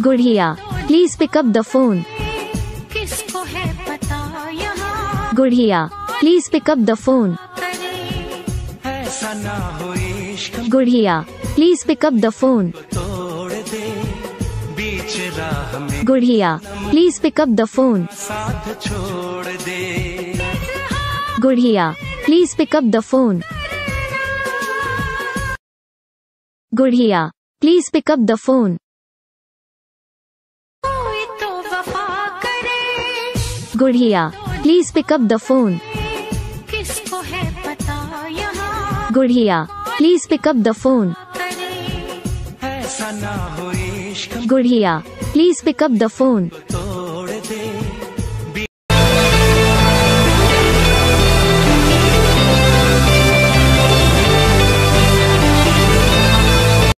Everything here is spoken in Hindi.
गुड़िया, please pick up the phone. किसको है पता यहाँ, Gudiya, please pick up the phone. ऐसा ना हो इश्क गुड़िया, please pick up the phone. तोड़ दे बीच राह में, Gudiya, please pick up the phone. साथ छोड़ दे। Gudiya, please pick up the phone. Gudiya, please pick up the phone. कोई तो वफा करे, Gudiya, please pick up the phone. किसको है पता यहाँ, Gudiya, please pick up the phone. ऐसा ना हो इश्क गुड़िया, please pick up the phone.